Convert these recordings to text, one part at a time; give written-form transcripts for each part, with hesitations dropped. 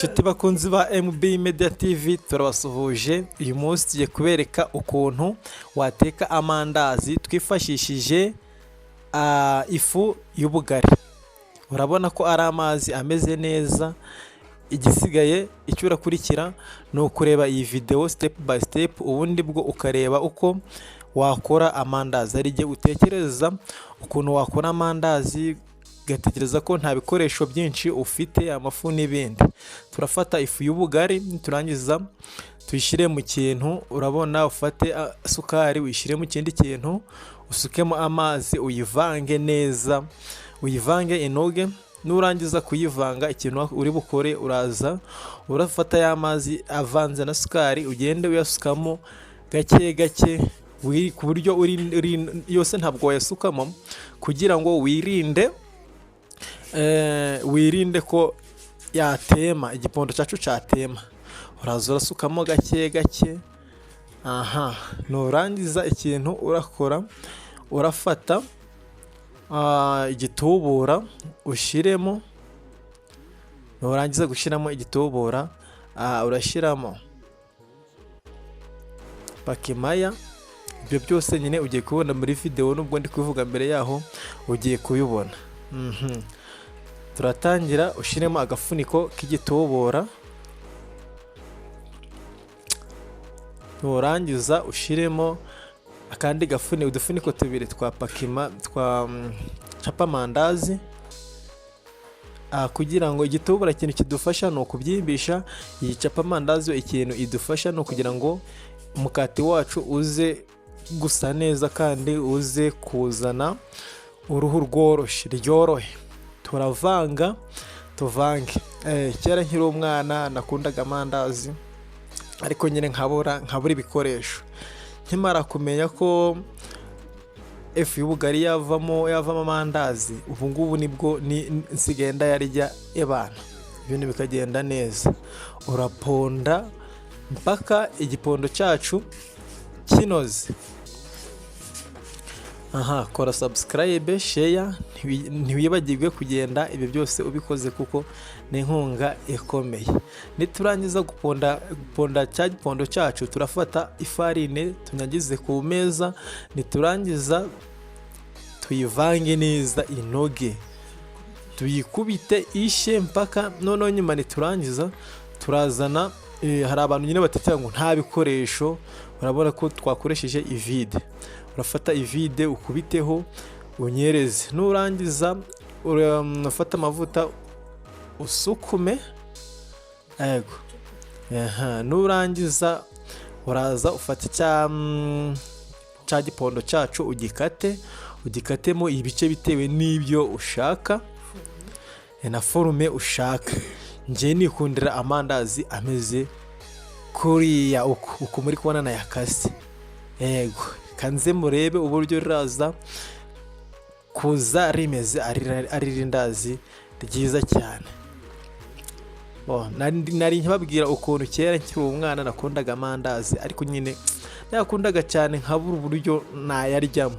Inshuti bakunzi ba MB Media TV turabasuhuje. Uyu munsi tugiye kubereka ukuntu wateka amandazi twifashishije ifu y'ubugari. Urabona ko ari amazi ameze neza. Igisigaye icyo urakurikira ni ukureba iyi video step by step, ubundi bwo ukareba uko wakora amandazi. Ari igihe utekereza ukuntu wakora amandazi gatekereza ko nta bikoresho byinshi ufite, amafu n'ibindi. Turafata ifu y'ubugari, turangiza tuyishyire mu kintu. Urabona, ufate sukari uyishyire mu kindi kintu, usukemo amazi, uyivange neza, uyivange inoge. Nurangiza kuyivanga, ikintu uri bukore, uraza urafata ya mazi avanze na sukari, ugende uyasukamo gake gake, ku buryo yose ntabwo wayasukamo, kugira ngo wirinde ko yatema, igipondo cyacu cyatema. Uraza urasukamo gake gake. Nurangiza, ikintu urakora, urafata igitubura ushyiremo. Nurangiza gushyiramo igitubura, urashyiramo pakimaya. Ibyo byose nyine ugiye kubibona muri video, nubwo ndi kuvuga mbere yaho ugiye kubibona. Turatangira, ushyiremo agafuniko k'igitubura. Nurangiza ushyiremo akandi udufuniko tubiri twa pakima twa capamandazi, kugira ngo igitubura ikintu kidufasha ni ukubyimbisha. Iyi capamandazi ikintu idufasha ni ukugira ngo umukati wacu uze gusa neza kandi uze kuzana uruhu rworohe. Turavanga, tuvange. Kera nkiri umwana nakundaga amandazi, ariko nyine nkabura ibikoresho. Nkimara kumenya ko ifu y'ubugari yavamo amandazi, ubu ngubu nibwo nsigaye ndayarya ebana, ibintu bikagenda neza. Uraponda mpaka igipondo cyacu kinoze. Kora subscribe, share, ntiwibagirwe kugenda ibyo byose ubikoze, kuko ni inkunga ikomeye. Niturangiza guponda cya gipondo cyacu, turafata ifarine tunyagize ku meza. Niturangiza tuyivange neza inoge, tuyikubite ishe mpaka noneho nyuma. Niturangiza turazana, hari abantu nyine batetera ngo nta bikoresho. Urabona ko twakoresheje ivide. Urafata ivide ukubiteho unyereze. Nurangiza urafata amavuta usukume. Yego. Nurangiza uraza ufata cya gipondo cyacu ugikatemo ibice bitewe n'ibyo ushaka na forume ushaka. Ngiye nikundira amandazi ameze kuriya uko muri kubona na yakase. Yego, kanze murebe uburyo riraza kuza rimeze ari rindazi ryiza cyane. Nari nkibabwira ukuntu kera nkiri umwana nakundaga amandazi, ariko nyine nakundaga cyane nkabura uburyo nayaryamo.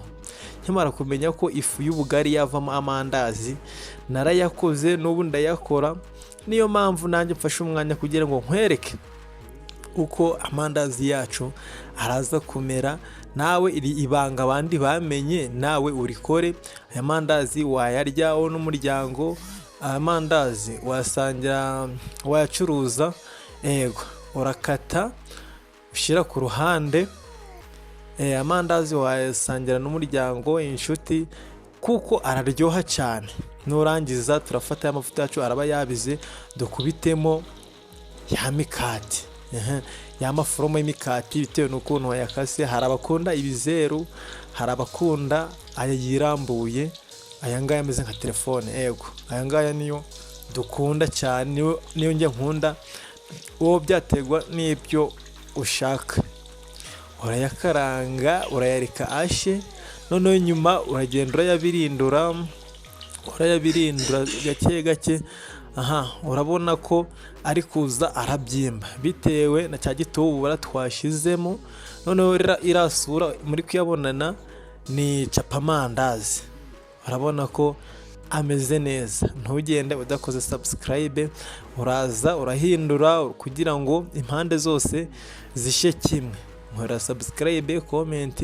Nkimara kumenya ko ifu y'ubugari yavamo amandazi, narayakoze, n'ubu ndayakora. Niyo mpamvu nanjye mfashe umwanya kugira ngo nkwereke uko amandazi yacu araza kumera. Nawe iri ibanga abandi bamenye, nawe urikore. Aya mandazi wayarya wowe n'umuryango. Aya mandazi wasangira, wayacuruza. Yego, urakata ushyira ku ruhande. Amandazi wayasangira n'umuryango, inshuti, kuko araryoha cyane. Nurangiza turafata amavuta yacu araba yabize, dukubitemo ya mikati, ya maforomo y'imikati bitewe n'ukuntu wayakase. Hari abakunda ibizeru, hari abakunda aya yirambuye, aya ngaya ameze nka telefone. Yego, aya ngaya niyo dukunda cyane, niyo njye nkunda. Wowe byategwa n'ibyo ushaka. Urayakaranga, urayarika ashe, noneho nyuma uragenda urayabirindura gake gake. Urabona ko ari kuza arabyimba bitewe na cya gitubura twashizemo. Noneho irasura muri kuyabonana ni capamandazi. Urabona ko ameze neza. Ntugende udakoze subscribe, uraza urahindura kugira ngo impande zose zishe kimwe. Nkora subscribe, comment,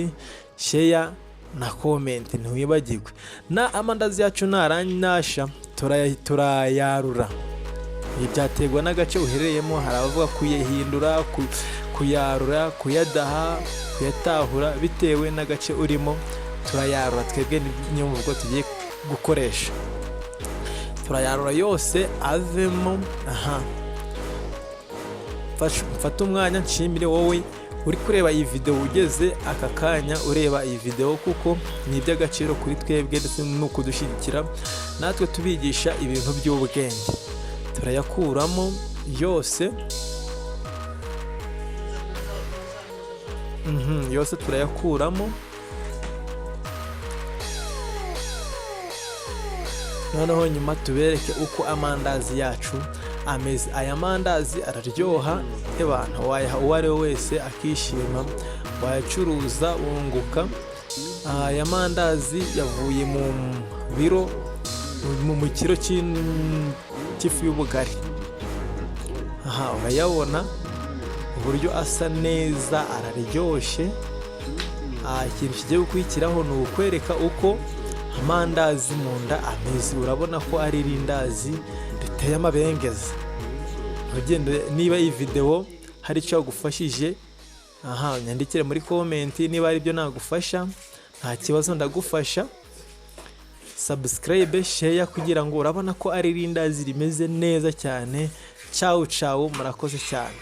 share na comment, ntiwibagirwe. Na amandazi yacu naranyasha turayarura. Ibi byaterwa n'agace uherereyemo. Hari abavuga kuyahindura, kuyarura, kuyadaha, kuyatahura, bitewe n'agace urimo. Turayarura, twebwe niyo mvugo tugiye gukoresha. Turayarura yose avemo. Mfata umwanya nshimire wowe uri kureba iyi video, ugeze aka kanya ureba iyi video, kuko ni iby'agaciro kuri twebwe ndetse no kudushyigikira natwe tubigisha ibintu by'ubwenge. Turayakuramo yose, yose turayakuramo. Noneho nyuma tubereke uko amandazi yacu ameze. Aya mandazi araryoha abantu, wayaha uwo ari we wese akishima, wayacuruza wunguka. Aya mandazi yavuye mu biro, mu kiro cy'ifu y'ubugari. Urayabona uburyo asa neza, araryoshye. Ikintu kigiye gukurikiraho ni ukwereka uko amandazi mu nda ameze. Urabona ko ari irindazi riteye amabengeza. Ntugende, niba iyi video hari icyo yagufashije, nyandikire muri comment. Niba ari byo nagufasha, nta kibazo ndagufasha. Subscribe, share kugira ngo urabona ko ari irindazi rimeze neza cyane. Ciao, murakoze cyane.